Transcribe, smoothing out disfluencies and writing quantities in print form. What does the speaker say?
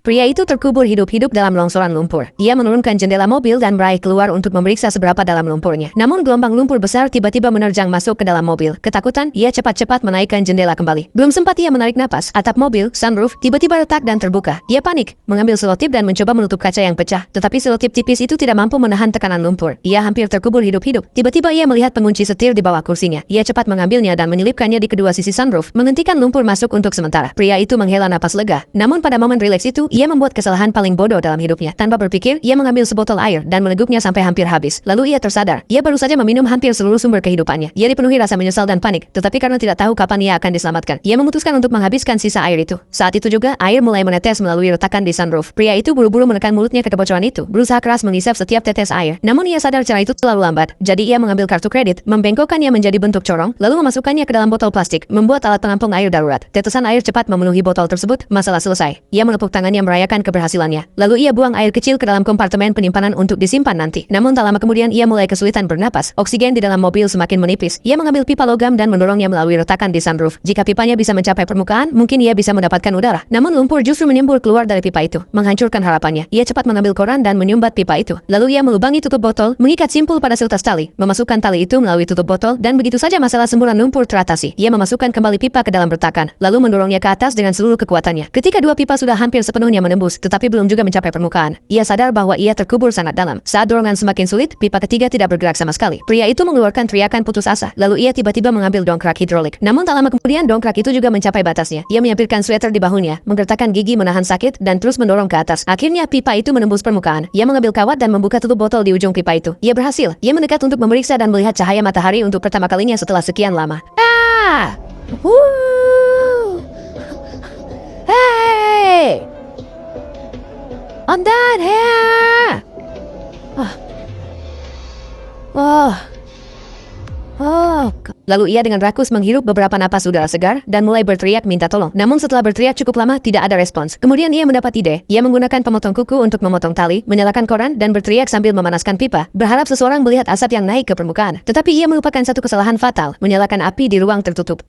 Pria itu terkubur hidup-hidup dalam longsoran lumpur. Ia menurunkan jendela mobil dan meraih keluar untuk memeriksa seberapa dalam lumpurnya. Namun gelombang lumpur besar tiba-tiba menerjang masuk ke dalam mobil. Ketakutan, ia cepat-cepat menaikkan jendela kembali. Belum sempat ia menarik napas, atap mobil, sunroof, tiba-tiba retak dan terbuka. Ia panik, mengambil selotip dan mencoba menutup kaca yang pecah. Tetapi selotip tipis itu tidak mampu menahan tekanan lumpur. Ia hampir terkubur hidup-hidup. Tiba-tiba ia melihat pengunci setir di bawah kursinya. Ia cepat mengambilnya dan menyelipkannya di kedua sisi sunroof, menghentikan lumpur masuk untuk sementara. Pria itu menghela napas lega. Namun pada momen rileks itu, ia membuat kesalahan paling bodoh dalam hidupnya. Tanpa berpikir, ia mengambil sebotol air dan meneguknya sampai hampir habis. Lalu ia tersadar. Ia baru saja meminum hampir seluruh sumber kehidupannya. Ia dipenuhi rasa menyesal dan panik, tetapi karena tidak tahu kapan ia akan diselamatkan, ia memutuskan untuk menghabiskan sisa air itu. Saat itu juga, air mulai menetes melalui retakan di sunroof. Pria itu buru-buru menekan mulutnya ke kebocoran itu, berusaha keras menghisap setiap tetes air. Namun ia sadar cara itu terlalu lambat. Jadi ia mengambil kartu kredit, membengkokkannya menjadi bentuk corong, lalu memasukkannya ke dalam botol plastik, membuat alat penampung air darurat. Tetesan air cepat memenuhi botol tersebut, masalah selesai. Ia menepuk tangannya merayakan keberhasilannya. Lalu ia buang air kecil ke dalam kompartemen penyimpanan untuk disimpan nanti. Namun tak lama kemudian ia mulai kesulitan bernapas. Oksigen di dalam mobil semakin menipis. Ia mengambil pipa logam dan mendorongnya melalui retakan di sunroof. Jika pipanya bisa mencapai permukaan, mungkin ia bisa mendapatkan udara. Namun lumpur justru menyembur keluar dari pipa itu, menghancurkan harapannya. Ia cepat mengambil koran dan menyumbat pipa itu. Lalu ia melubangi tutup botol, mengikat simpul pada seutas tali, memasukkan tali itu melalui tutup botol, dan begitu saja masalah semburan lumpur teratasi. Ia memasukkan kembali pipa ke dalam retakan, lalu mendorongnya ke atas dengan seluruh kekuatannya. Ketika dua pipa sudah hampir sepenuhnya menembus, tetapi belum juga mencapai permukaan, ia sadar bahwa ia terkubur sangat dalam. Saat dorongan semakin sulit, pipa ketiga tidak bergerak sama sekali. Pria itu mengeluarkan teriakan putus asa, lalu ia tiba-tiba mengambil dongkrak hidrolik. Namun tak lama kemudian dongkrak itu juga mencapai batasnya. Ia menyampirkan sweater di bahunya, menggertakkan gigi menahan sakit, dan terus mendorong ke atas. Akhirnya pipa itu menembus permukaan. Ia mengambil kawat dan membuka tutup botol di ujung pipa itu. Ia berhasil. Ia mendekat untuk memeriksa dan melihat cahaya matahari untuk pertama kalinya setelah sekian lama. Ah! Woo! Hey! I'm done here! Oh. Lalu ia dengan rakus menghirup beberapa napas udara segar dan mulai berteriak minta tolong. Namun setelah berteriak cukup lama tidak ada respons. Kemudian ia mendapat ide. Ia menggunakan pemotong kuku untuk memotong tali, menyalakan koran dan berteriak sambil memanaskan pipa, berharap seseorang melihat asap yang naik ke permukaan. Tetapi ia melupakan satu kesalahan fatal, menyalakan api di ruang tertutup.